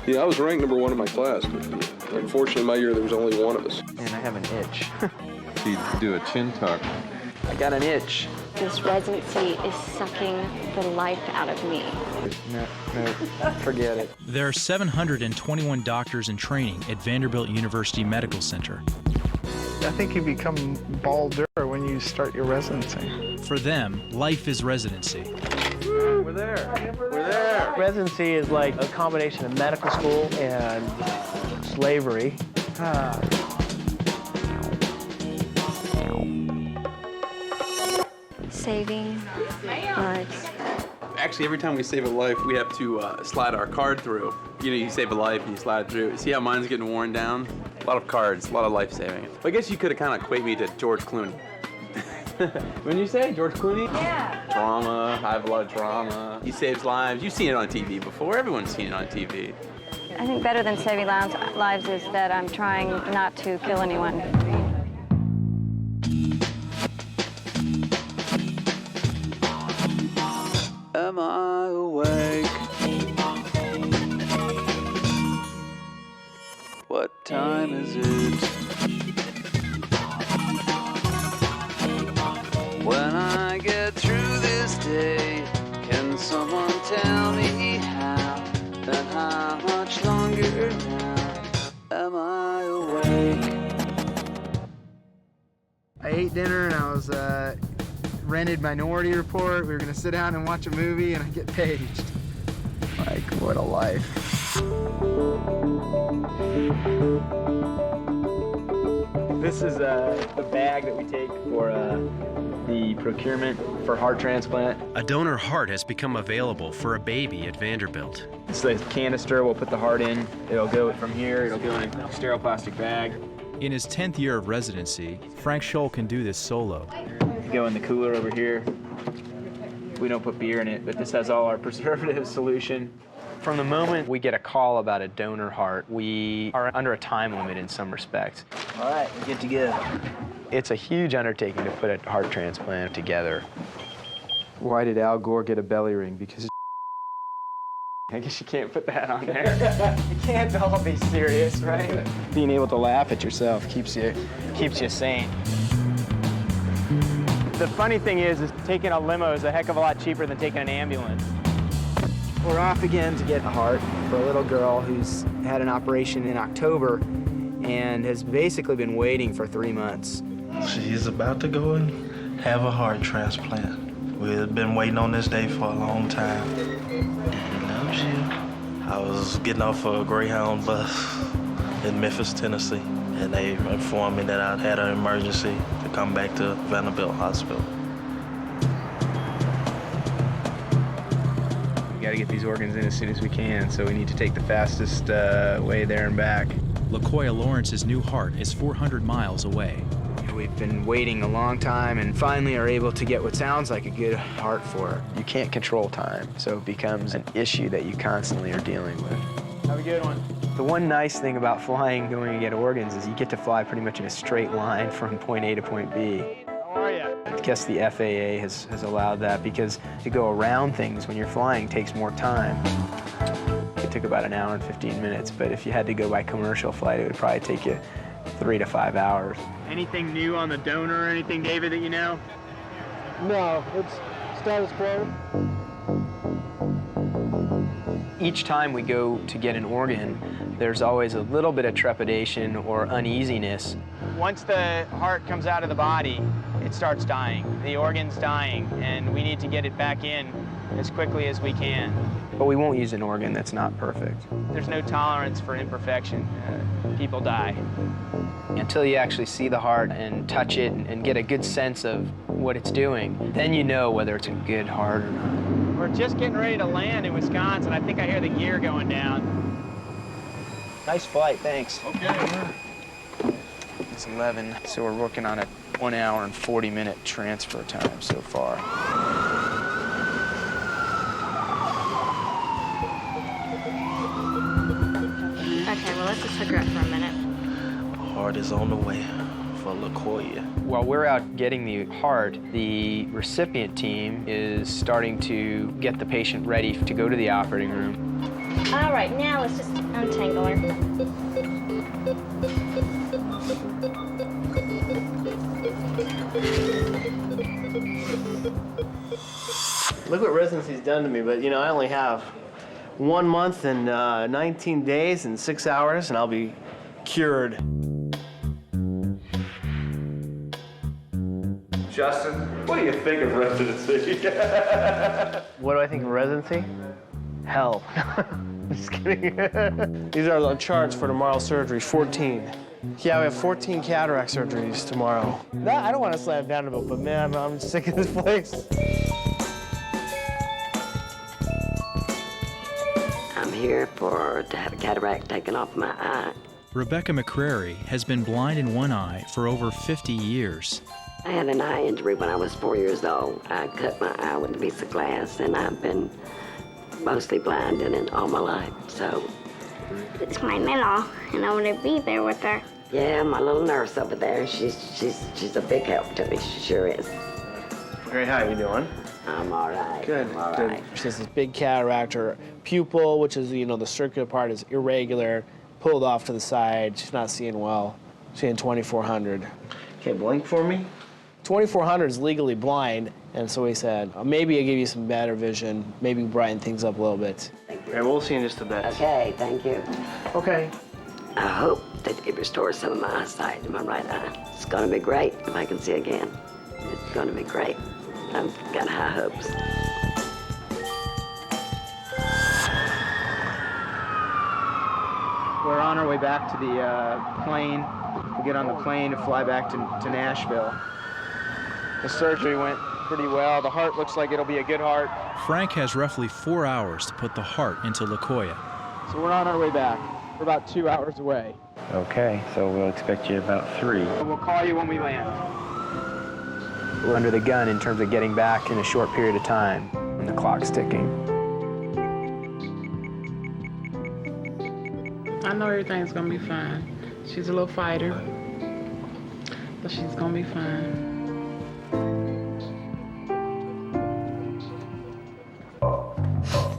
Yeah, I was ranked #1 in my class. Unfortunately, my year there was only one of us. And I have an itch. You do a chin tuck. I got an itch. This residency is sucking the life out of me. No, forget it. There are 721 doctors in training at Vanderbilt University Medical Center. I think you become balder when you start your residency. For them, life is residency. We're there. We're there. Residency is like a combination of medical school and slavery. Saving lives. Actually, every time we save a life, we have to slide our card through. You know, you save a life and you slide it through. See how mine's getting worn down? A lot of cards, a lot of life saving. I guess you could have kind of equate me to George Clooney. When you say George Clooney? Yeah. Drama, I have a lot of drama. He saves lives. You've seen it on TV before. Everyone's seen it on TV. I think better than saving lives is that I'm trying not to kill anyone. Am I awake? What time is it? When I get through this day, can someone tell me how? Then how much longer now am I awake? I ate dinner and I was rented Minority Report. We were gonna sit down and watch a movie and I get paged. Like, what a life. This is the bag that we take for the procurement for heart transplant. A donor heart has become available for a baby at Vanderbilt. It's the canister, we'll put the heart in. It'll go from here, it'll go in a sterile plastic bag. In his 10th year of residency, Frank Scholl can do this solo. Go in the cooler over here. We don't put beer in it, but this has all our preservative solution. From the moment we get a call about a donor heart, we are under a time limit in some respects. All right, we're good to go. It's a huge undertaking to put a heart transplant together. Why did Al Gore get a belly ring? Because I guess you can't put that on there. You can't all be serious, right? Being able to laugh at yourself keeps you sane. The funny thing is taking a limo is a heck of a lot cheaper than taking an ambulance. We're off again to get a heart for a little girl who's had an operation in October and has basically been waiting for 3 months. She's about to go and have a heart transplant. We've been waiting on this day for a long time. And loves you. I was getting off a Greyhound bus in Memphis, Tennessee, and they informed me that I had an emergency to come back to Vanderbilt Hospital. We got to get these organs in as soon as we can, so we need to take the fastest way there and back. LaCoya Lawrence's new heart is 400 miles away. We've been waiting a long time and finally are able to get what sounds like a good heart for her. you can't control time, so it becomes an issue that you constantly are dealing with. Have a good one. The one nice thing about flying, going to get organs, is you get to fly pretty much in a straight line from point A to point B. How are you? I guess the FAA has allowed that because to go around things when you're flying takes more time. It took about 1 hour and 15 minutes, but if you had to go by commercial flight, it would probably take you 3 to 5 hours. Anything new on the donor or anything, David, that you know? No, it's status quo. Each time we go to get an organ, there's always a little bit of trepidation or uneasiness. Once the heart comes out of the body, it starts dying. The organ's dying, and we need to get it back in as quickly as we can. But we won't use an organ that's not perfect. There's no tolerance for imperfection. People die. Until you actually see the heart and touch it and get a good sense of what it's doing, then you know whether it's a good heart or not. We're just getting ready to land in Wisconsin. I think I hear the gear going down. Nice flight, thanks. Okay. It's 11, so we're working on a 1 hour and 40-minute transfer time so far. Okay, well, let's just figure out for a minute. Heart is on the way for LaCoya. While we're out getting the heart, the recipient team is starting to get the patient ready to go to the operating room. All right, now let's just untangle her. Look what residency's done to me, but you know, I only have 1 month and 19 days and 6 hours, and I'll be cured. Justin, what do you think of residency? What do I think of residency? Hell. Just kidding. These are the charts for tomorrow's surgery, 14. Yeah, we have 14 cataract surgeries tomorrow. I don't want to slam Vanderbilt, but man, I'm sick of this place. I'm here to have a cataract taken off my eye. Rebecca McCrary has been blind in one eye for over 50 years. I had an eye injury when I was 4 years old. I cut my eye with a piece of glass, and I've been mostly blind in it all my life, so. It's my Mila, and I want to be there with her. Yeah, my little nurse over there, she's a big help to me, she sure is. Great, how you doing? I'm all right. Good, I'm all good. right. She has this big cataract. Her pupil, which is, you know, the circular part is irregular, pulled off to the side. She's not seeing well. She's seeing 2400. Okay, blink for me. 2400 is legally blind, and so we said, maybe I'll give you some better vision, maybe brighten things up a little bit. Thank you. We'll see in just a bit. Okay, thank you. Okay. I hope that it restores some of my eyesight in my right eye. It's gonna be great if I can see again. It's gonna be great. I've got high hopes. We're on our way back to the plane. We'll get on the plane to fly back to Nashville. The surgery went pretty well. The heart looks like it'll be a good heart. Frank has roughly 4 hours to put the heart into Lakoya. So we're on our way back. We're about 2 hours away. Okay, so we'll expect you about 3. We'll call you when we land. We're under the gun in terms of getting back in a short period of time, and the clock's ticking. I know everything's gonna be fine. She's a little fighter, but she's gonna be fine.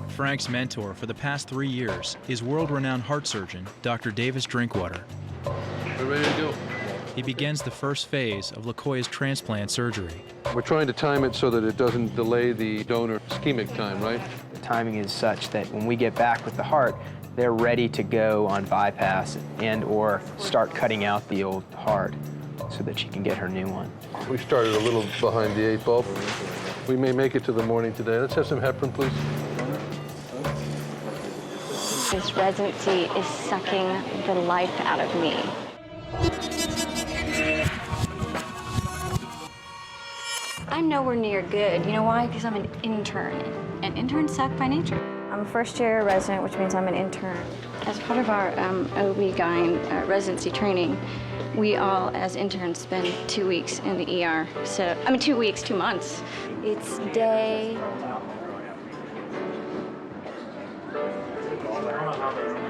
Frank's mentor for the past 3 years is world-renowned heart surgeon, Dr. Davis Drinkwater. We're ready to go. He begins the first phase of Lakoya's transplant surgery. We're trying to time it so that it doesn't delay the donor ischemic time, right? The timing is such that when we get back with the heart, they're ready to go on bypass and or start cutting out the old heart so that she can get her new one. We started a little behind the 8 ball. We may make it to the morning today. Let's have some heparin, please. This residency is sucking the life out of me. I'm nowhere near good. You know why? Because I'm an intern, and interns suck by nature. I'm a first-year resident, which means I'm an intern. As part of our OB-GYN residency training, we all, as interns, spend 2 weeks in the ER. 2 weeks, 2 months. It's day...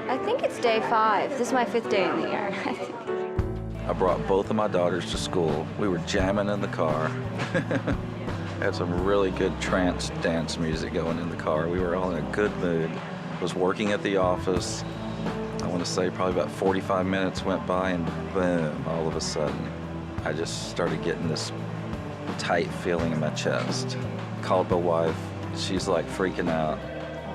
I think it's day 5. This is my 5th day in the ER, I think. I brought both of my daughters to school. We were jamming in the car. Had some really good trance dance music going in the car. We were all in a good mood. Was working at the office. I want to say probably about 45 minutes went by, and boom, all of a sudden, I just started getting this tight feeling in my chest. Called my wife. She's like freaking out.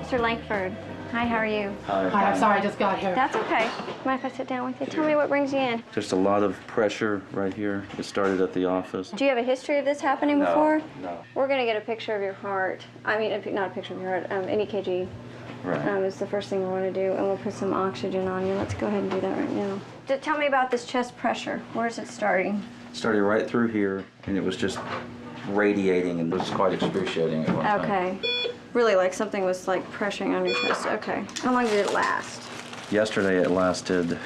Mr. Langford, hi, how are you? Hi, I'm sorry, I just got here. That's okay. Mind if I sit down with you? Tell me what brings you in. Just a lot of pressure right here. It started at the office. Do you have a history of this happening before? No. We're going to get a picture of your heart. I mean, not a picture of your heart, an EKG. Right. Is the first thing we want to do, and we'll put some oxygen on you. Let's go ahead and do that right now. Tell me about this chest pressure. Where's it starting? It started right through here, and it was just radiating, and it was quite excruciating at one time. Okay. Really, like something was like pressuring on your chest. Okay. How long did it last? Yesterday it lasted,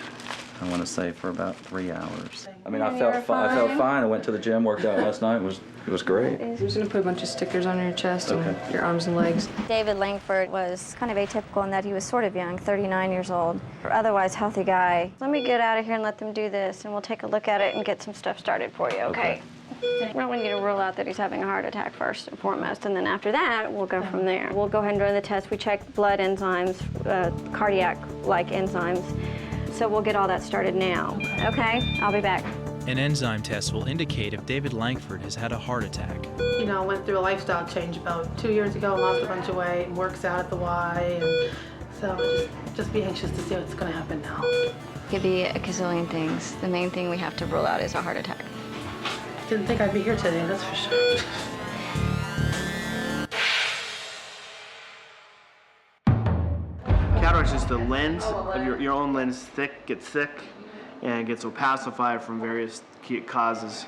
I want to say, for about 3 hours. I mean, I You felt were fine. I felt fine? fine. I went to the gym, worked out last night. It was great. I'm just gonna put a bunch of stickers on your chest Okay. and your arms and legs. David Langford was kind of atypical in that he was sort of young, 39 years old, otherwise healthy guy. Let me get out of here and let them do this, and we'll take a look at it and get some stuff started for you, okay? Well, we need to rule out that he's having a heart attack first and foremost, and then after that, we'll go from there. We'll go ahead and run the test. We check blood enzymes, cardiac-like enzymes, so we'll get all that started now. Okay, I'll be back. An enzyme test will indicate if David Langford has had a heart attack. You know, went through a lifestyle change about 2 years ago, lost a bunch of weight, and works out at the Y, and so just be anxious to see what's going to happen now. Could be a gazillion things. The main thing we have to rule out is a heart attack. Didn't think I'd be here today, that's for sure. Cataracts is the lens of your own lens gets thick and gets opacified from various causes,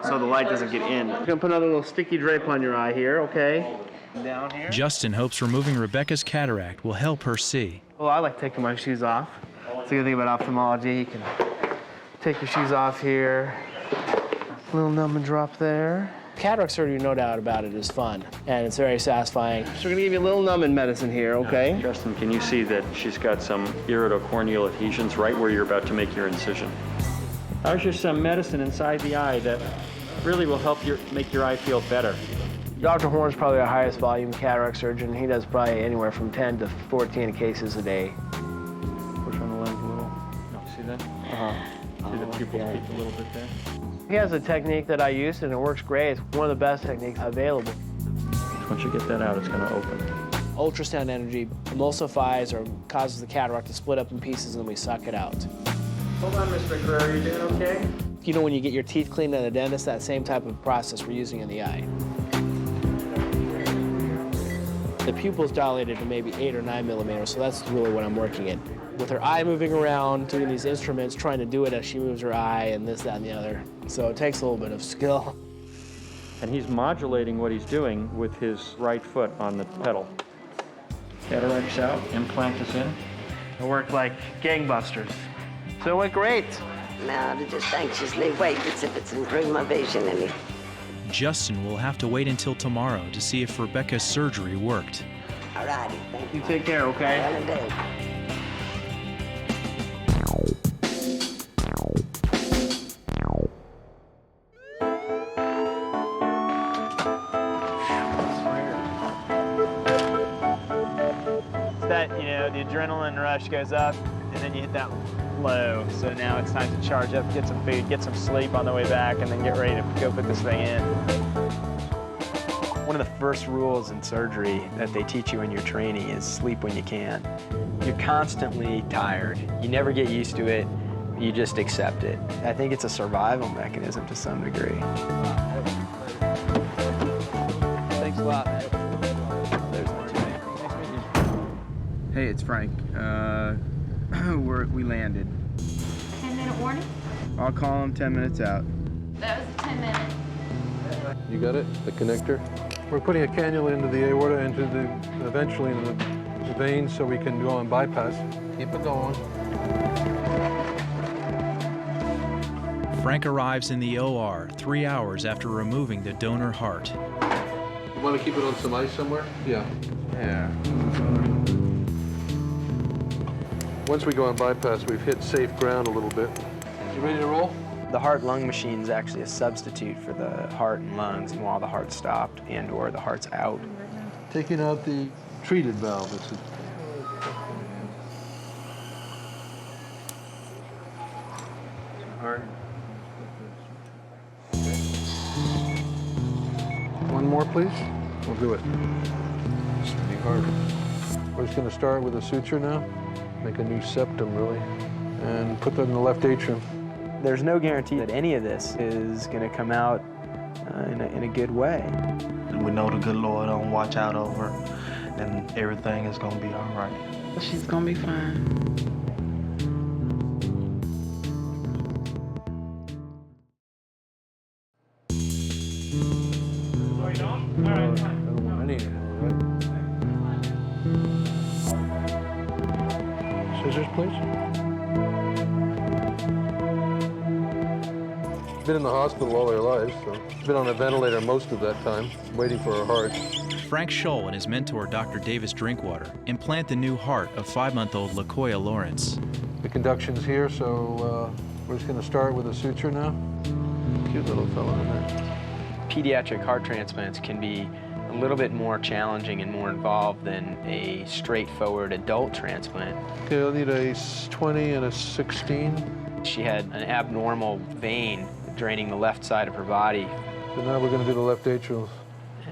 so the light doesn't get in. I'm gonna put another little sticky drape on your eye here, okay? Down here. Justin hopes removing Rebecca's cataract will help her see. Well, I like taking my shoes off. It's a good thing about ophthalmology. You can take your shoes off here. Little numb and drop there. Cataract surgery, no doubt about it, is fun, and it's very satisfying. So we're gonna give you a little numbing medicine here, okay? Justin, can you see that she's got some iridocorneal adhesions right where you're about to make your incision? There's just some medicine inside the eye that really will help make your eye feel better. Dr. Horn's probably our highest volume cataract surgeon. He does probably anywhere from 10 to 14 cases a day. Push on the lens a little. No, see that? See the pupils peak a little bit there? He has a technique that I use, and it works great. It's one of the best techniques available. Once you get that out, it's going to open. Ultrasound energy emulsifies or causes the cataract to split up in pieces, and then we suck it out. Hold on, Mr. McCrary, are you doing okay? You know when you get your teeth cleaned at a dentist, that same type of process we're using in the eye. The pupil's dilated to maybe 8 or 9 millimeters, so that's really what I'm working at. With her eye moving around, doing these instruments, trying to do it as she moves her eye, and this, that, and the other. So it takes a little bit of skill. And he's modulating what he's doing with his right foot on the pedal. Cataract's out, implant is in. It worked like gangbusters. So it went great. Now to just anxiously wait to see if it's improved my vision any. Justin will have to wait until tomorrow to see if Rebecca's surgery worked. All righty, thank you. You take care, okay? Well, indeed. That, you know, the adrenaline rush goes up, and then you hit that low. So now it's time to charge up, get some food, get some sleep on the way back, and then get ready to go put this thing in. One of the first rules in surgery that they teach you in your training is sleep when you can. You're constantly tired. You never get used to it. You just accept it. I think it's a survival mechanism to some degree. Thanks a lot, man. Hey, it's Frank. We landed. 10-minute warning? I'll call him 10 minutes out. That was a 10-minute. You got it? The connector? We're putting a cannula into the aorta, eventually into the veins so we can go on bypass. Keep it going. Frank arrives in the OR 3 hours after removing the donor heart. You want to keep it on some ice somewhere? Yeah. Yeah. Once we go on bypass, we've hit safe ground a little bit. You ready to roll? The heart-lung machine is actually a substitute for the heart and lungs, and while the heart's stopped and or the heart's out. Taking out the treated valve. Heart. One more, please. We'll do it. It's pretty hard. We're just going to start with a suture now. Make a new septum, really, and put that in the left atrium. There's no guarantee that any of this is going to come out in a good way. We know the good Lord will watch out over, and everything is going to be all right. She's gonna be fine. Scissors, please. She's been in the hospital all her life, so she's been on a ventilator most of that time, waiting for her heart. Frank Scholl and his mentor, Dr. Davis Drinkwater, implant the new heart of 5-month-old LaKoya Lawrence. The conduction's here, so we're just going to start with a suture now. cute little fellow in there. Pediatric heart transplants can be a little bit more challenging and more involved than a straightforward adult transplant. Okay, I'll need a 20 and a 16. She had an abnormal vein draining the left side of her body. So now we're going to do the left atrial.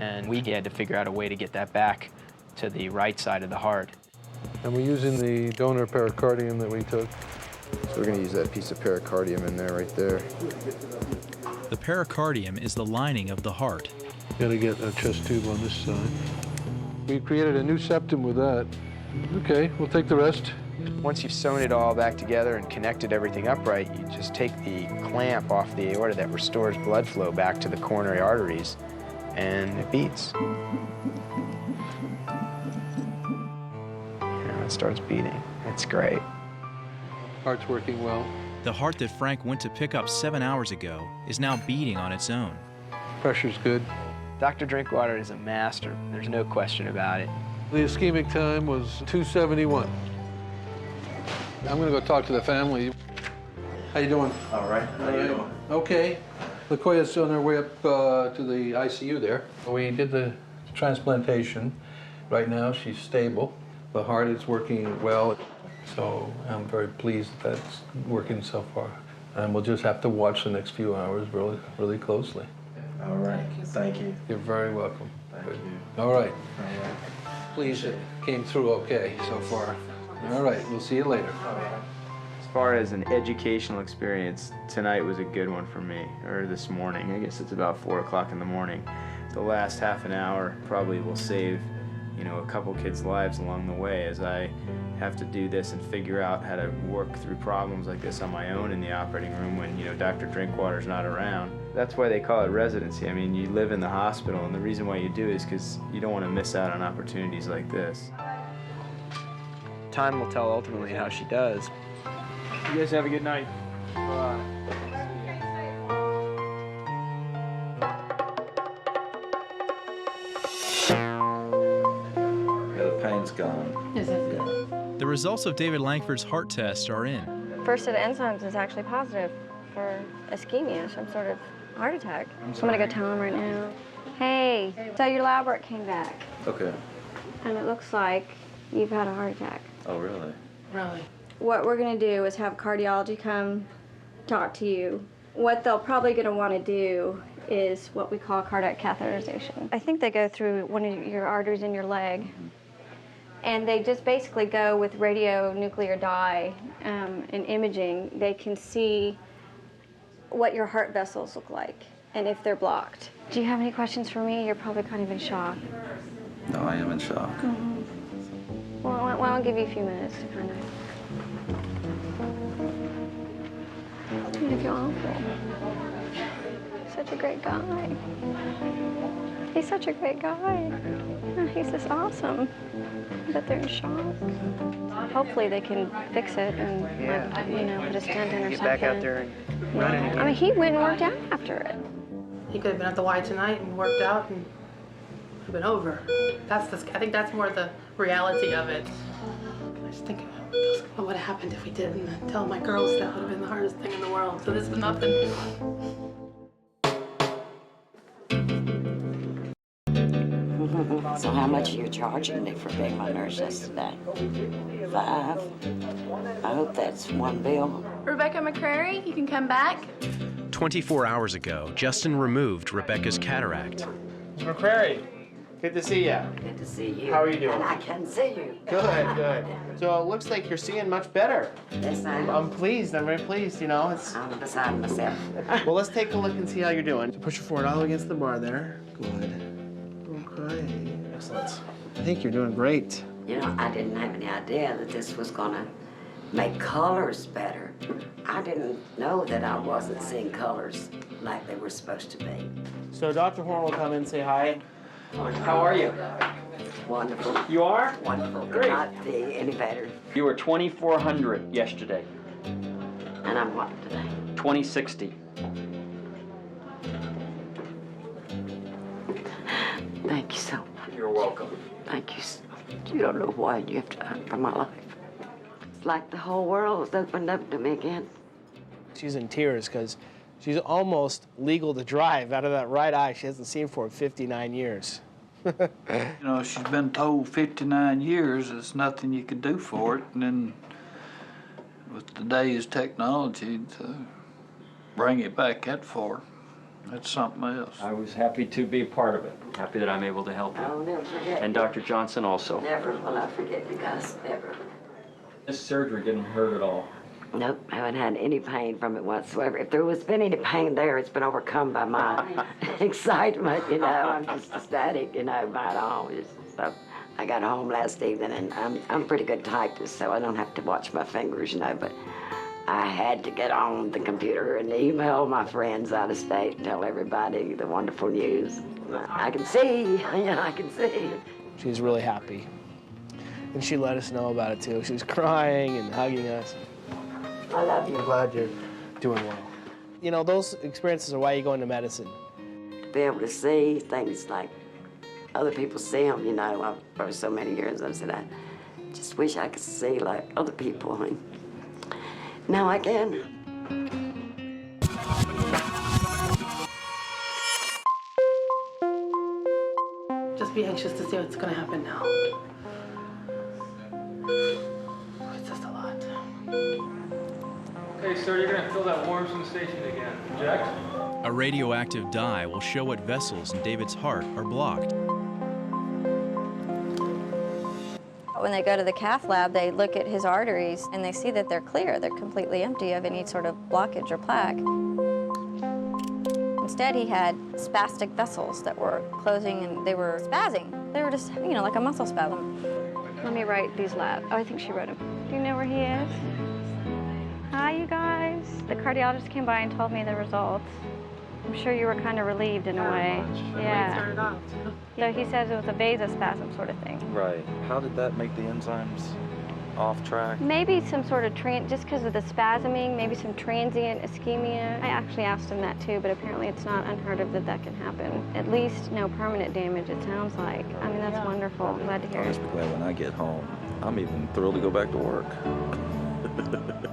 And we had to figure out a way to get that back to the right side of the heart. And we're using the donor pericardium that we took. So we're going to use that piece of pericardium in there, right there. The pericardium is the lining of the heart. Got to get a chest tube on this side. We created a new septum with that. Okay, we'll take the rest. Once you've sewn it all back together and connected everything upright, you just take the clamp off the aorta that restores blood flow back to the coronary arteries, and it beats. Now it starts beating. It's great. Heart's working well. The heart that Frank went to pick up 7 hours ago is now beating on its own. Pressure's good. Dr. Drinkwater is a master. There's no question about it. The ischemic time was 271. I'm going to go talk to the family. How you doing? All right. How you doing? Okay. LaKoya's on her way up to the ICU there. We did the transplantation. Right now, she's stable. The heart is working well, so I'm very pleased that that's working so far. And we'll just have to watch the next few hours really, really closely. All right. Thank you. You're very welcome. Thank you. All right. All right. Pleased it came through okay so far. All right, we'll see you later. As far as an educational experience, tonight was a good one for me, or this morning. I guess it's about 4 o'clock in the morning. The last half an hour probably will save, you know, a couple kids' lives along the way as I have to do this and figure out how to work through problems like this on my own in the operating room when, you know, Dr. Drinkwater's not around. That's why they call it residency. I mean, you live in the hospital, and the reason why you do is because you don't want to miss out on opportunities like this. Time will tell ultimately how she does. You guys have a good night. Bye. Yeah, the pain's gone. Is it? The results of David Langford's heart test are in. First set of enzymes is actually positive for ischemia, some sort of heart attack. I'm gonna go tell him right now. Hey, so your lab work came back, Okay. and it looks like you've had a heart attack. Oh, really? Really? What we're gonna do is have cardiology come talk to you. What they'll probably gonna wanna do is what we call cardiac catheterization. I think they go through one of your arteries in your leg, and they just basically go with radionuclear dye and imaging. They can see what your heart vessels look like and if they're blocked. Do you have any questions for me? You're probably kind of in shock. No, I am in shock. Well, I'll give you a few minutes to kind of... I feel awful. Such a great guy. He's such a great guy. Oh, he's just awesome. But they're in shock. Hopefully they can fix it and, like, you know, put a stent in or Get something. back out there and run it again. I mean, he went and worked out after it. He could have been at the Y tonight and worked out and would have been over. I think that's more the reality of it. I just think what would have happened if we didn't tell my girls that would have been the hardest thing in the world. So this was nothing. So how much are you charging me for being my nurse yesterday? 5? I hope that's one bill. Rebecca McCrary, you can come back. 24 hours ago, Justin removed Rebecca's cataract. Ms. McCrary, good to see you. Good to see you. How are you doing? And I can see you. Good, good. So it looks like you're seeing much better. Yes, I am. I'm pleased. I'm very pleased. You know, it's. I'm beside myself. Well, let's take a look and see how you're doing. Push your forward all against the bar there. Good. Okay. Excellent. I think you're doing great. You know, I didn't have any idea that this was gonna make colors better. I didn't know that I wasn't seeing colors like they were supposed to be. So Dr. Horn will come in and say hi. How are you? Wonderful. You are? Wonderful. Could Great. not be any better. You were 2,400 yesterday. And I'm what today? 2060. Thank you so much. You're welcome. Thank you so much. You don't know what you have done for my life. It's like the whole world has opened up to me again. She's in tears because She's almost legal to drive out of that right eye. She hasn't seen for 59 years. You know, she's been told 59 years there's nothing you could do for it, and then with today's technology to bring it back that far, that's something else. I was happy to be a part of it. Happy that I'm able to help you. I'll never forget. And Dr. Johnson also. Never will I forget you guys, never. This surgery didn't hurt at all. Nope, I haven't had any pain from it whatsoever. If there has been any pain there, it's been overcome by my excitement, you know. I'm just ecstatic, you know, by it all. So I got home last evening, and I'm a pretty good typist, so I don't have to watch my fingers, you know, but I had to get on the computer and email my friends out of state and tell everybody the wonderful news. I can see, yeah, I can see. She's really happy. And she let us know about it, too. She was crying and hugging us. I love you. I'm glad you're doing well. You know, those experiences are why you go into medicine. To be able to see things like other people see them, you know, for so many years, I said, I just wish I could see like other people. I mean, now I can. Just be anxious to see what's gonna happen now. It's just a lot. Okay, sir, you're gonna fill that Warmson station again. Inject. A radioactive dye will show what vessels in David's heart are blocked. When they go to the cath lab, they look at his arteries and they see that they're clear. They're completely empty of any sort of blockage or plaque. Instead, he had spastic vessels that were closing and they were spazzing. They were just, you know, like a muscle spasm. Let me write these labs. Oh, I think she wrote them. Do you know where he is? Hi, you guys. The cardiologist came by and told me the results. I'm sure you were kind of relieved in a way. Yeah. So he says it was a vasospasm sort of thing. Right. How did that make the enzymes off track? Maybe some sort of just because of the spasming, maybe some transient ischemia. I actually asked him that too, but apparently it's not unheard of that that can happen. At least no permanent damage, it sounds like. I mean, that's wonderful. I'm glad to hear I'll it. just be glad when I get home. I'm even thrilled to go back to work.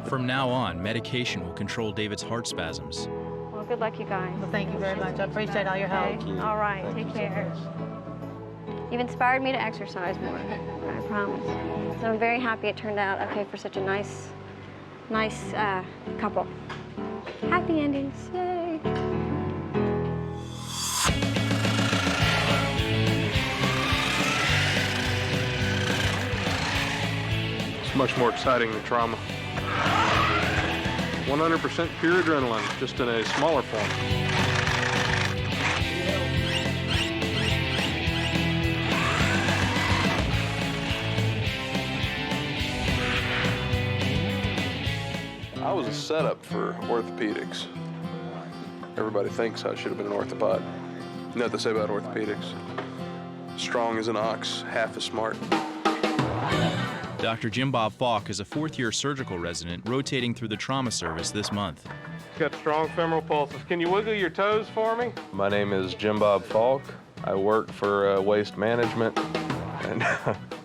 From now on, medication will control David's heart spasms. Well, good luck, you guys. Well, thank you very much. I appreciate all your help. Okay. All right, take care. You've inspired me to exercise more, I promise. So I'm very happy it turned out okay for such a nice couple. Happy endings, yay. It's much more exciting than trauma. 100% pure adrenaline, just in a smaller form. I was a setup for orthopedics. Everybody thinks I should have been an orthopod. You know what they say about orthopedics? Strong as an ox, half as smart. Dr. Jim Bob Falk is a fourth-year surgical resident rotating through the trauma service this month. Got strong femoral pulses. Can you wiggle your toes for me? My name is Jim Bob Falk. I work for Waste Management. And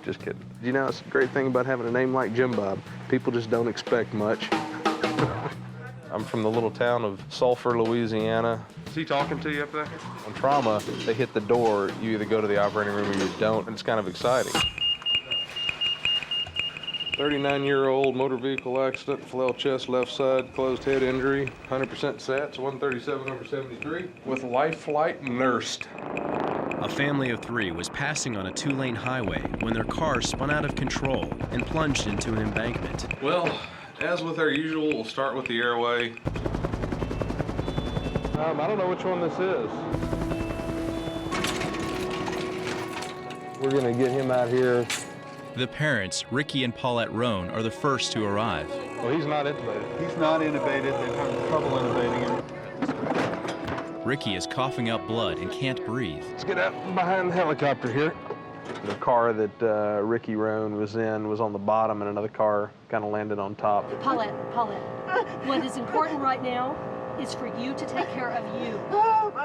just kidding. You know, it's a great thing about having a name like Jim Bob. People just don't expect much. I'm from the little town of Sulphur, Louisiana. Is he talking to you up there? On trauma, they hit the door. You either go to the operating room or you don't, and it's kind of exciting. 39-year-old motor vehicle accident, flail chest, left side, closed head injury, 100% SATs, 137/73, with life flight nursed. A family of three was passing on a two-lane highway when their car spun out of control and plunged into an embankment. Well, as with our usual, we'll start with the airway. I don't know which one this is. We're gonna get him out here. The parents, Ricky and Paulette Roan, are the first to arrive. Well, he's not intubated. He's not intubated. They've had trouble intubating him. Ricky is coughing up blood and can't breathe. Let's get out behind the helicopter here. The car that Ricky Roan was in was on the bottom, and another car kind of landed on top. Paulette, what is important right now is for you to take care of you.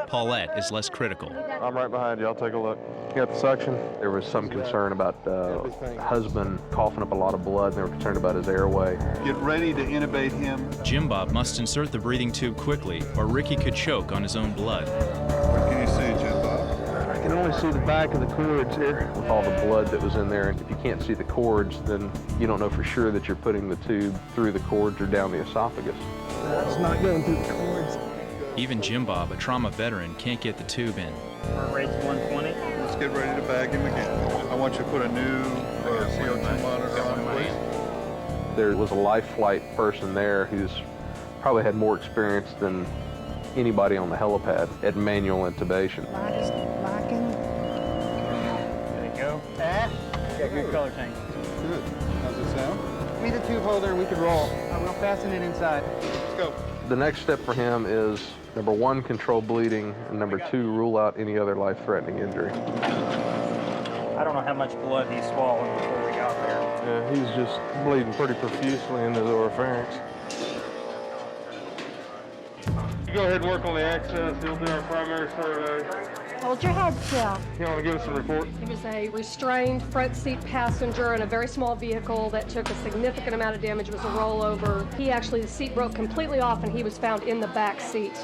Paulette is less critical. I'm right behind you. I'll take a look. You got the suction? There was some concern about the husband coughing up a lot of blood, and they were concerned about his airway. Get ready to intubate him. Jim Bob must insert the breathing tube quickly, or Ricky could choke on his own blood. What can you see, Jim Bob? I can only see the back of the cords here. With all the blood that was in there, if you can't see the cords, then you don't know for sure that you're putting the tube through the cords or down the esophagus. It's not going through the cords. Even Jim Bob, a trauma veteran, can't get the tube in. Heart rate's 120. Let's get ready to bag him again. I want you to put a new CO2 monitor on, please. There was a life flight person there who's probably had more experience than anybody on the helipad at manual intubation. Locking. There you go. Got good color tank. Good. How's it sound? Give me the tube holder and we can roll. We'll fasten it inside. Let's go. The next step for him is, number 1, control bleeding, and number 2, rule out any other life-threatening injury. I don't know how much blood he swallowed before we got there. Yeah, he's just bleeding pretty profusely in his oropharynx. You go ahead and work on the access. He'll do our primary survey. Hold your head still. You want to give us a report? He was a restrained front seat passenger in a very small vehicle that took a significant amount of damage. It was a rollover. The seat broke completely off and he was found in the back seat.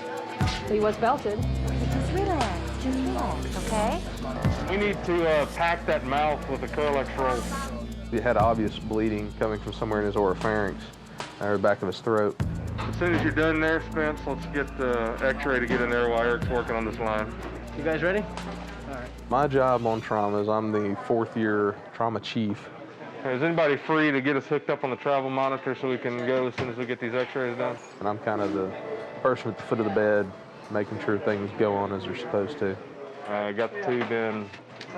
He was belted. Just relax, okay? We need to pack that mouth with a Curlex roll. He had obvious bleeding coming from somewhere in his oropharynx, or the back of his throat. As soon as you're done there, Spence, let's get the x-ray to get in there while Eric's working on this line. You guys ready? All right. My job on trauma is I'm the 4th-year trauma chief. Is anybody free to get us hooked up on the travel monitor so we can go as soon as we get these x-rays done? And I'm kind of the person at the foot of the bed, making sure things go on as they're supposed to. Got the tube in,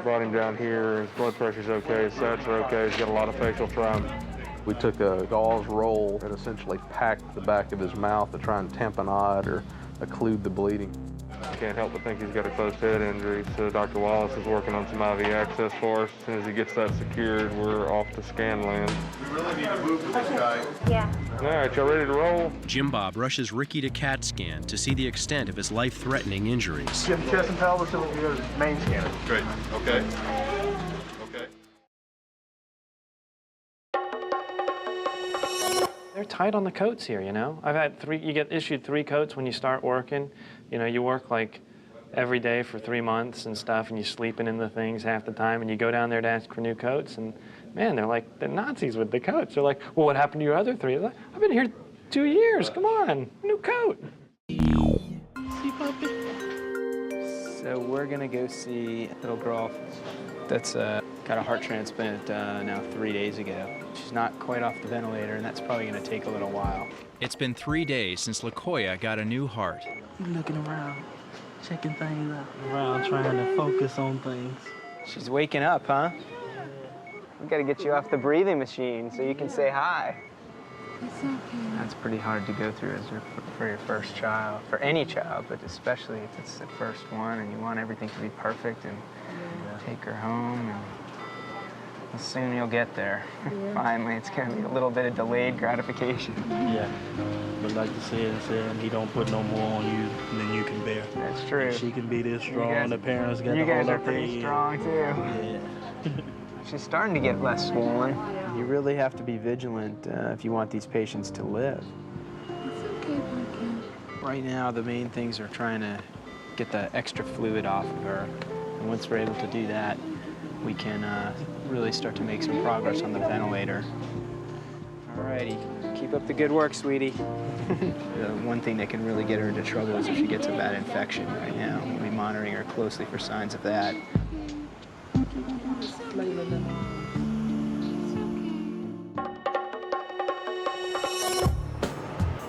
brought him down here. His blood pressure's okay, his sats are okay. He's got a lot of facial trauma. We took a gauze roll and essentially packed the back of his mouth to try and tamponade or occlude the bleeding. I can't help but think he's got a closed head injury, so Dr. Wallace is working on some IV access for us. As soon as he gets that secured, we're off to Scanland. We really need to move with this guy. Yeah. All right, y'all ready to roll? Jim Bob rushes Ricky to CAT scan to see the extent of his life-threatening injuries. Get the chest and pelvis and we'll go to the main scanner. Great. Okay. Okay. They're tight on the coats here, you know? I've had you get issued 3 coats when you start working. You know, you work like every day for 3 months and stuff, and you're sleeping in the things half the time, and you go down there to ask for new coats, and man, they're Nazis with the coats. They're like, well, what happened to your other 3? Like, I've been here 2 years, come on, new coat. See, puppy? So we're gonna go see a little girl that's got a heart transplant now 3 days ago. She's not quite off the ventilator, and that's probably gonna take a little while. It's been 3 days since LaKoya got a new heart. Looking around, checking things out. Around, trying to focus on things. She's waking up, huh? We gotta get you off the breathing machine so you can say hi. It's okay. That's pretty hard to go through for your first child, for any child, but especially if it's the first one and you want everything to be perfect and take her home. And soon you'll get there. Yeah. Finally, it's gonna be a little bit of delayed gratification. Yeah, but like you said, he don't put no more on you than you can bear. That's true. She can be this strong, the parents got You to guys hold are up their pretty head. strong, too. Yeah. She's starting to get less swollen. You really have to be vigilant if you want these patients to live. It's okay, Pumpkin. Right now, the main things are trying to get the extra fluid off of her. And once we're able to do that, we can really start to make some progress on the ventilator. All righty, keep up the good work, sweetie. The one thing that can really get her into trouble is if she gets a bad infection right now. We'll be monitoring her closely for signs of that.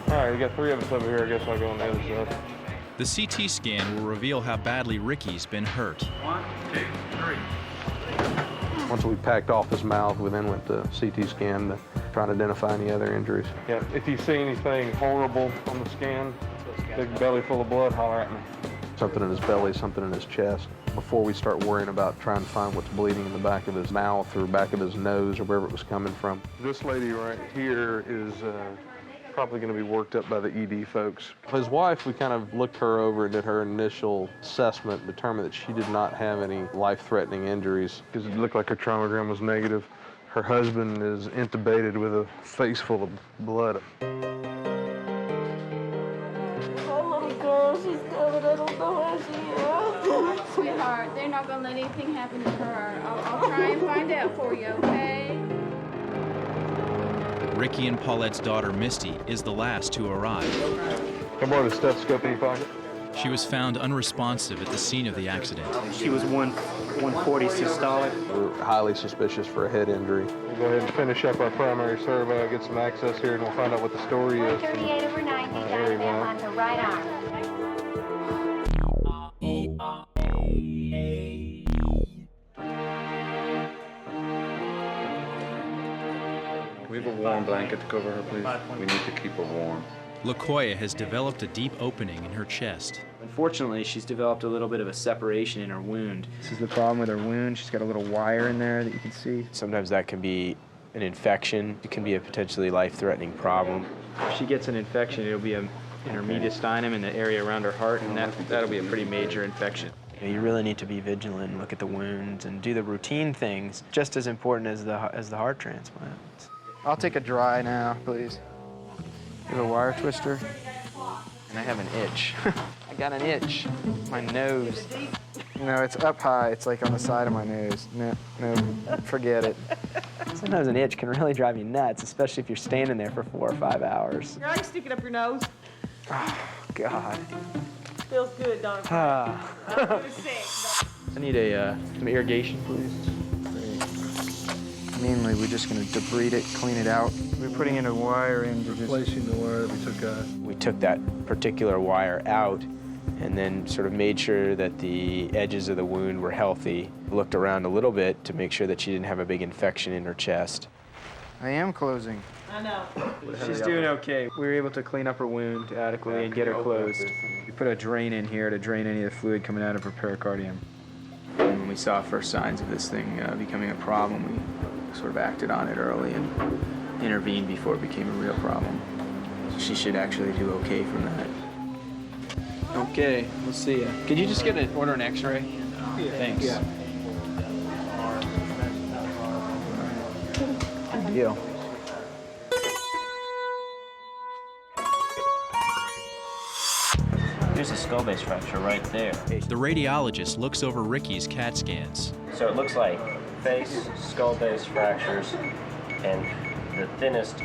All right, we got 3 of us over here. I guess I'll go on the other side. The CT scan will reveal how badly Ricky's been hurt. 1, 2, 3. Once we packed off his mouth, we then went to CT scan to try and identify any other injuries. Yeah, if you see anything horrible on the scan, big belly full of blood, holler at me. Something in his belly, something in his chest. Before we start worrying about trying to find what's bleeding in the back of his mouth or back of his nose or wherever it was coming from. This lady right here is probably going to be worked up by the ED folks. His wife, we kind of looked her over and did her initial assessment, determined that she did not have any life-threatening injuries because it looked like her traumagram was negative. Her husband is intubated with a face full of blood. Sweetheart, they're not gonna let anything happen to her. I'll try and find out for you, okay? Ricky and Paulette's daughter, Misty, is the last to arrive. Can I borrow the stethoscope in your pocket? She was found unresponsive at the scene of the accident. She was 140 systolic. We're highly suspicious for a head injury. We'll go ahead and finish up our primary survey, get some access here, and we'll find out what the story is. 38/90, got them on her right arm. We have a warm blanket to cover her, please. We need to keep her warm. LaKoya has developed a deep opening in her chest. Unfortunately, she's developed a little bit of a separation in her wound. This is the problem with her wound. She's got a little wire in there that you can see. Sometimes that can be an infection. It can be a potentially life-threatening problem. If she gets an infection, it'll be in her mediastinum in the area around her heart, and that'll be a pretty major infection. You really need to be vigilant and look at the wounds and do the routine things, just as important as the heart transplant. I'll take a dry now, please. You have a wire twister? And I have an itch. I got an itch. My nose. No, it's up high. It's like on the side of my nose. No, forget it. Sometimes an itch can really drive you nuts, especially if you're standing there for 4 or 5 hours. You're already sticking up your nose. Oh, God. Feels good, don't it? I need some irrigation, please. Mainly, we're just going to debride it, clean it out. We're putting in a wire in to Replacing the wire that we took out. We took that particular wire out and then sort of made sure that the edges of the wound were healthy. Looked around a little bit to make sure that she didn't have a big infection in her chest. I am closing. I know. She's doing okay. We were able to clean up her wound adequately and get her closed. We put a drain in here to drain any of the fluid coming out of her pericardium. And when we saw first signs of this thing becoming a problem, we sort of acted on it early and intervened before it became a real problem. So she should actually do okay from that. Okay, we'll see ya. Could you just order an x-ray? Yeah. Thanks. Yeah. Good deal. There's a skull base fracture right there. The radiologist looks over Ricky's CAT scans. So it looks like face, skull base fractures, and the thinnest,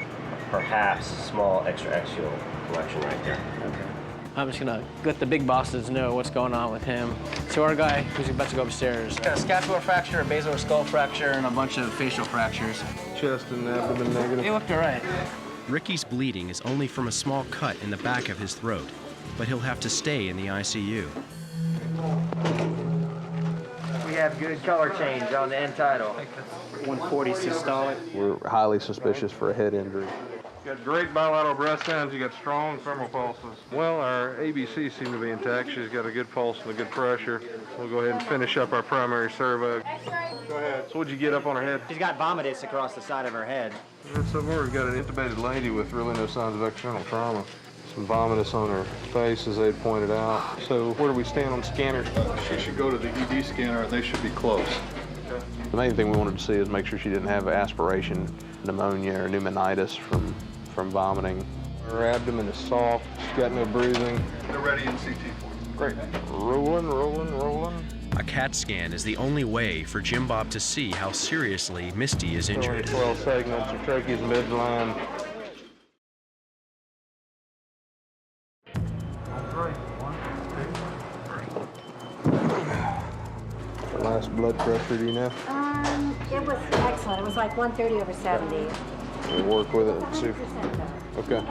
perhaps small extraaxial collection right there. Okay. I'm just gonna let the big bosses know what's going on with him. So our guy who's about to go upstairs. Got a scapular fracture, a basilar skull fracture, and a bunch of facial fractures. Chest and abdomen negative. They looked all right. Ricky's bleeding is only from a small cut in the back of his throat, but he'll have to stay in the ICU. We have good color change on the end tidal. 140 systolic. We're highly suspicious for a head injury. You got great bilateral breath sounds. You got strong femoral pulses. Well, our ABC seemed to be intact. She's got a good pulse and a good pressure. We'll go ahead and finish up our primary survey. Go ahead. So what'd you get up on her head? She's got vomitus across the side of her head. So far, we've got an intubated lady with really no signs of external trauma. Some vomitus on her face, as they pointed out. So where do we stand on scanners? She should go to the ED scanner, and they should be close. The main thing we wanted to see is make sure she didn't have aspiration, pneumonia, or pneumonitis from vomiting. Her abdomen is soft. She's got no bruising. They're ready in CT. Great. Rolling, rolling, rolling. A CAT scan is the only way for Jim Bob to see how seriously Misty is injured. 12 segments, her trachea's midline. Last blood pressure, do you know? It was excellent. It was like 130/70. We'll work with it and see. Okay.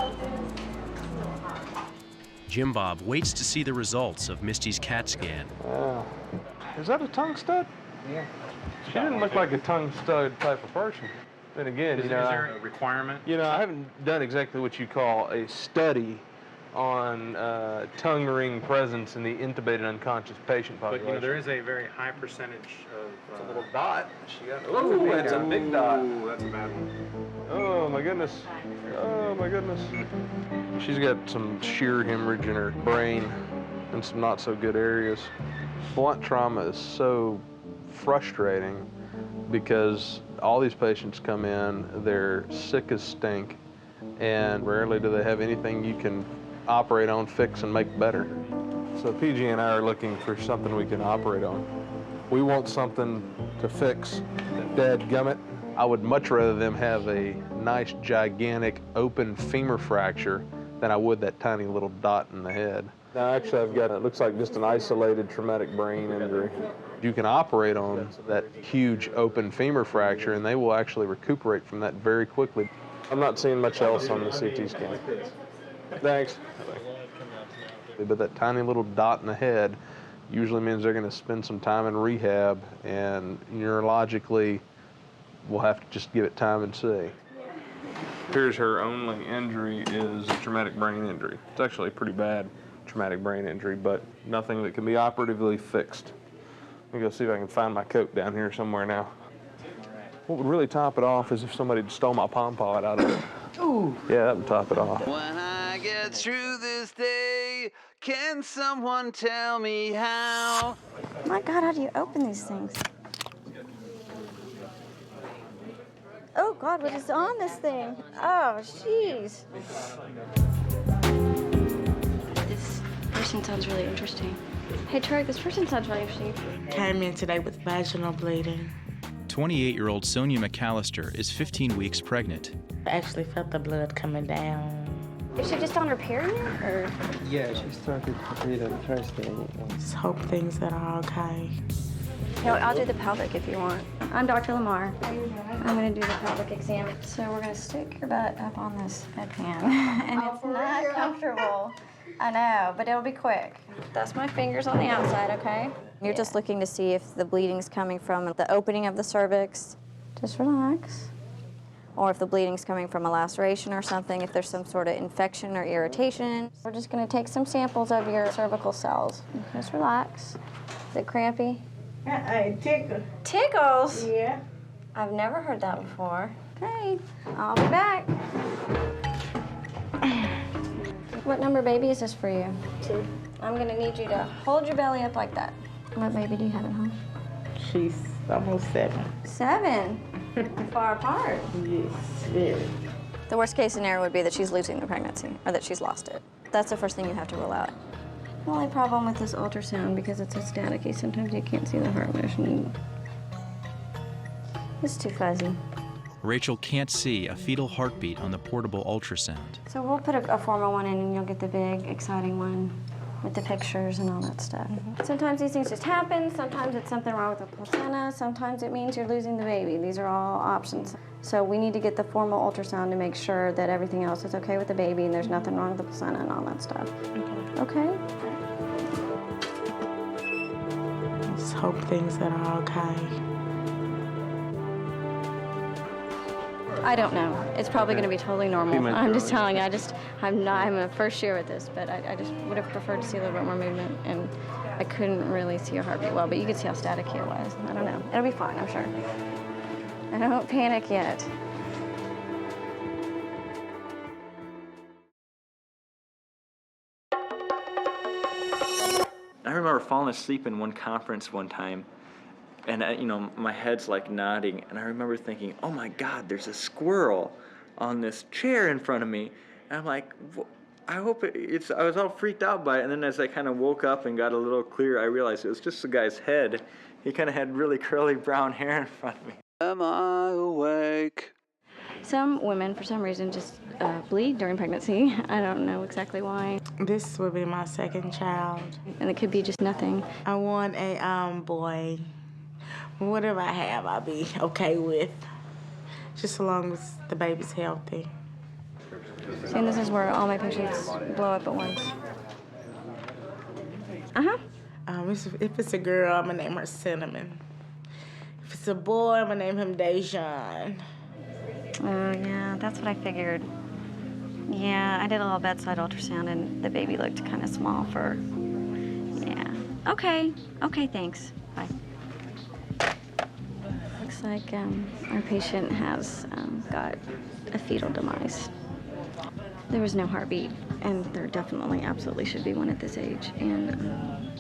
Jim Bob waits to see the results of Misty's CAT scan. Is that a tongue stud? Yeah. She didn't look like a tongue stud type of person. Then again, Is there a requirement? I haven't done exactly what you call a study on tongue ring presence in the intubated unconscious patient population. But, you know, there is a very high percentage of... It's a little dot. She got Ooh, that's a big dot. Ooh, that's a bad one. Oh, my goodness. Oh, my goodness. She's got some shear hemorrhage in her brain and some not so good areas. Blunt trauma is so frustrating because all these patients come in, they're sick as stink, and rarely do they have anything you can operate on, fix, and make better. So PG and I are looking for something we can operate on. We want something to fix. Dadgummit. I would much rather them have a nice, gigantic, open femur fracture than I would that tiny little dot in the head. Now, actually, I've got, it looks like just an isolated traumatic brain injury. You can operate on that huge open femur fracture, and they will actually recuperate from that very quickly. I'm not seeing much else on the CT scan. Thanks. But that tiny little dot in the head usually means they're going to spend some time in rehab, and neurologically, we'll have to just give it time and see. Here's her only injury is a traumatic brain injury. It's actually a pretty bad traumatic brain injury, but nothing that can be operatively fixed. Let me go see if I can find my coat down here somewhere now. What would really top it off is if somebody stole my Pom Pod out of it. Ooh. Yeah, that would top it off. When I get through this day, can someone tell me how? My God, how do you open these things? Oh God, what is on this thing? Oh, jeez. This person sounds really interesting. Hey, Troy, this person sounds really interesting. Came in today with vaginal bleeding. 28-year-old Sonia McAllister is 15 weeks pregnant. I actually felt the blood coming down. Is she just on her period, or? Yeah, she started to bleed on Thursday. Just hope things are okay. No, I'll do the pelvic if you want. I'm Dr. Lamar. I'm gonna do the pelvic exam. So we're gonna stick your butt up on this bedpan. And it's not comfortable. I know, but it'll be quick. That's my fingers on the outside, okay? You're just looking to see if the bleeding's coming from the opening of the cervix. Just relax. Or if the bleeding's coming from a laceration or something, if there's some sort of infection or irritation. We're just gonna take some samples of your cervical cells. Just relax. Is it crampy? Tickle. Tickles? Yeah. I've never heard that before. Okay, I'll be back. What number baby is this for you? 2. I'm gonna need you to hold your belly up like that. What baby do you have at home? She's almost 7. 7? Far apart. Yes, very. The worst case scenario would be that she's losing the pregnancy or that she's lost it. That's the first thing you have to rule out. The only problem with this ultrasound, because it's so staticky, sometimes you can't see the heart motion. It's too fuzzy. Rachel can't see a fetal heartbeat on the portable ultrasound. So we'll put a formal one in and you'll get the big, exciting one with the pictures and all that stuff. Sometimes these things just happen, sometimes it's something wrong with the placenta, sometimes it means you're losing the baby. These are all options. So we need to get the formal ultrasound to make sure that everything else is okay with the baby and there's nothing wrong with the placenta and all that stuff. Okay? Just hope things are okay. I don't know. It's probably going to be totally normal. I'm just telling you. I'm a first year with this, but I just would have preferred to see a little bit more movement, and I couldn't really see your heartbeat well, but you could see how staticky it was. I don't know. It'll be fine, I'm sure. I don't panic yet. I remember falling asleep in one conference one time, and my head's like nodding, and I remember thinking, oh my God, there's a squirrel on this chair in front of me. And I'm like, I hope it's, I was all freaked out by it. And then as I kind of woke up and got a little clearer, I realized it was just the guy's head. He kind of had really curly brown hair in front of me. Am I awake? Some women, for some reason, just bleed during pregnancy. I don't know exactly why. This will be my second child. And it could be just nothing. I want a boy. Whatever I have, I'll be okay with. Just so long as the baby's healthy. See, and this is where all my patients blow up at once. Uh-huh. If it's a girl, I'm gonna name her Cinnamon. If it's a boy, I'm gonna name him Dejan. Oh, yeah, that's what I figured. Yeah, I did a little bedside ultrasound, and the baby looked kind of small for, yeah. Okay, thanks. Bye. Looks like our patient has got a fetal demise. There was no heartbeat, and there definitely, absolutely should be one at this age, and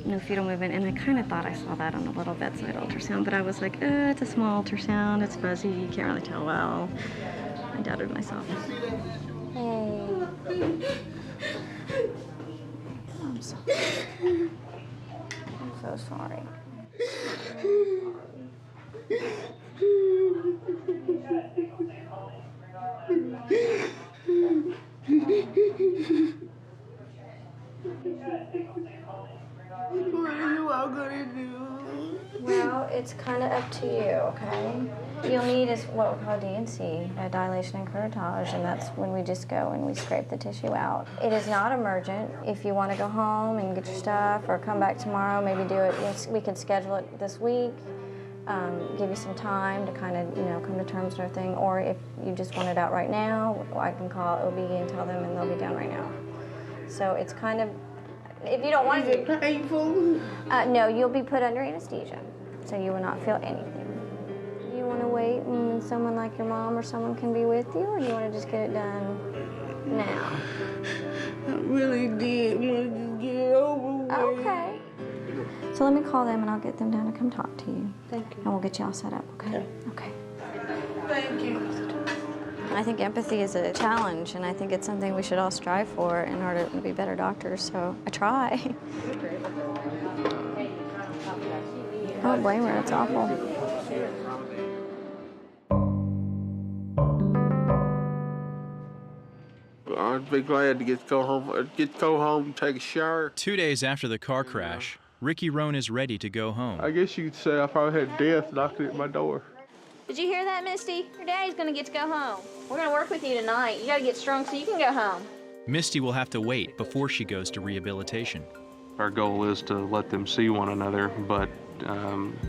no fetal movement, and I kind of thought I saw that on a little bedside ultrasound, but I was like, it's a small ultrasound, it's fuzzy, you can't really tell well. I doubted myself. Hey. I'm sorry. I'm so sorry. What are you all gonna do? Well, it's kind of up to you, okay? You'll need is what we call D&C, dilation and curettage, and that's when we just go and we scrape the tissue out. It is not emergent. If you want to go home and get your stuff or come back tomorrow, maybe do it, we can schedule it this week, give you some time to kind of, come to terms with everything, or if you just want it out right now, I can call OB and tell them and they'll be done right now. So it's kind of, if you don't want to. Is it painful? No, you'll be put under anesthesia, so you will not feel anything. Do you want to wait and someone like your mom or someone can be with you, or do you want to just get it done now? I really did want to just get it over with. Okay. So let me call them and I'll get them down to come talk to you. Thank you. And we'll get you all set up, okay? Okay. Thank you. I think empathy is a challenge, and I think it's something we should all strive for in order to be better doctors, so I try. I don't blame her, it's awful. I'd be glad to get to go home and take a shower. 2 days after the car crash, Ricky Roan is ready to go home. I guess you could say I probably had death knocking at my door. Did you hear that, Misty? Your daddy's gonna get to go home. We're gonna work with you tonight. You gotta get strong so you can go home. Misty will have to wait before she goes to rehabilitation. Our goal is to let them see one another, but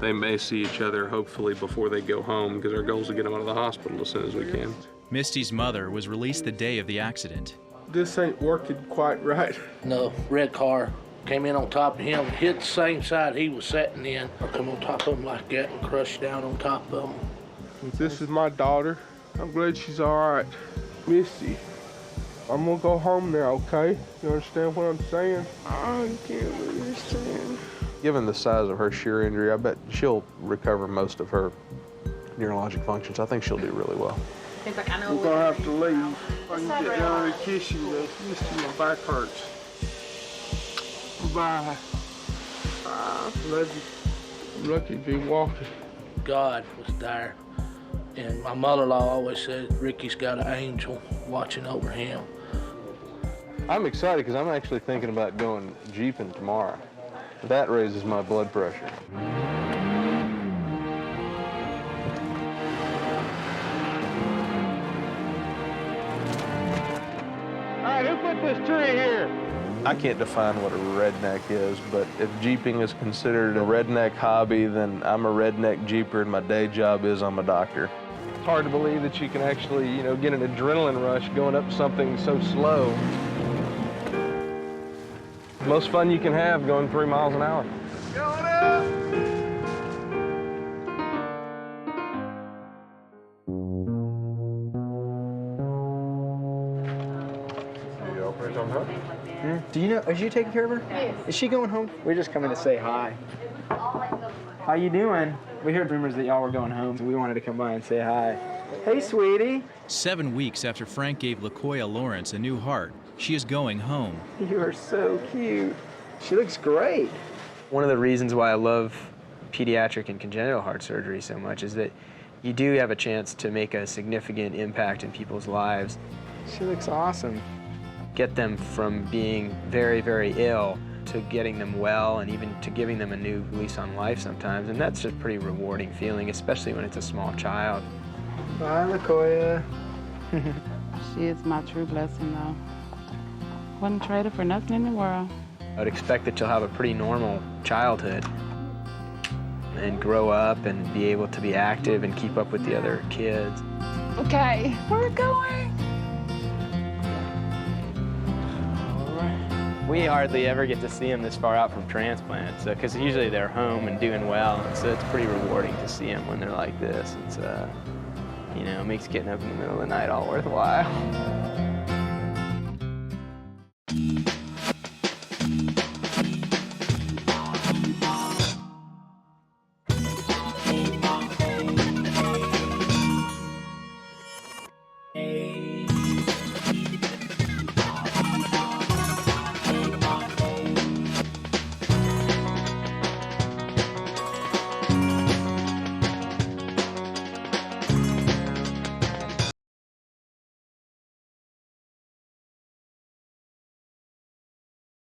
they may see each other hopefully before they go home, because our goal is to get them out of the hospital as soon as we can. Misty's mother was released the day of the accident. This ain't working quite right. No, red car came in on top of him, hit the same side he was sitting in, or come on top of him like that and crushed down on top of him. This is my daughter. I'm glad she's all right. Misty, I'm gonna go home now, okay? You understand what I'm saying? I can't understand. Given the size of her shear injury, I bet she'll recover most of her neurologic functions. I think she'll do really well. He's like, I know. We're gonna have to leave. I can get down and kiss you, though. Misty, my back hurts. Bye. Love you. I'm lucky to be walking. God was there. And my mother-in-law always said Ricky's got an angel watching over him. I'm excited because I'm actually thinking about going jeeping tomorrow. That raises my blood pressure. All right, who put this tree here? I can't define what a redneck is, but if jeeping is considered a redneck hobby, then I'm a redneck jeeper, and my day job is I'm a doctor. It's hard to believe that you can actually, get an adrenaline rush going up something so slow. Most fun you can have going 3 miles an hour. Going up! Do you know, is you taking care of her? Yes. Is she going home? We're just coming to say hi. How you doing? We heard rumors that y'all were going home, so we wanted to come by and say hi. Hey, sweetie. 7 weeks after Frank gave LaKoya Lawrence a new heart, she is going home. You are so cute. She looks great. One of the reasons why I love pediatric and congenital heart surgery so much is that you do have a chance to make a significant impact in people's lives. She looks awesome. Get them from being very, very ill to getting them well, and even to giving them a new lease on life sometimes. And that's a pretty rewarding feeling, especially when it's a small child. Bye, LaKoya. She is my true blessing, though. Wouldn't trade her for nothing in the world. I would expect that you'll have a pretty normal childhood and grow up and be able to be active and keep up with the other kids. Okay, we're going. We hardly ever get to see them this far out from transplant, so because usually they're home and doing well, and so it's pretty rewarding to see them when they're like this. It's, you know, it makes getting up in the middle of the night all worthwhile.